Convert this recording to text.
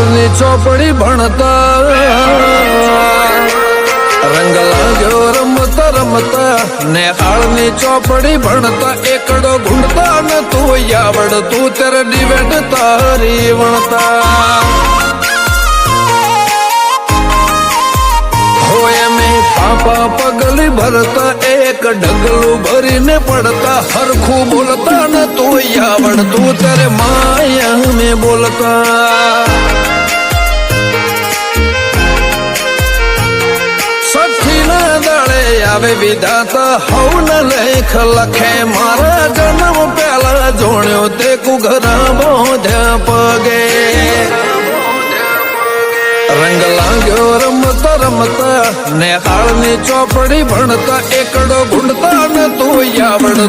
હાલની ચોપડી ભણતા રંગ લાગ્યો રમતા રમતા ને હાલની ચોપડી ભણતા એકડો ગુંડતા ને તું આવડ તું તેરે ડિવેટ તારી વણતા હોય મેં પાપા પગલી ભરતા એક ડગલું ભરીને પડતા હરખું બોલતા ને તું આવડ તું તેરે માયા મેં બોલતા આવે વિધાતા હવન લેખ લખે મારા જન્મ પહેલા જોણ્યો તે કુઘરા બોધ્યા પગે રંગ લાગ્યો રમતા રમતા ને હાલની ચોપડી ભણતા એકડો ગુંડતા ને તું આવડ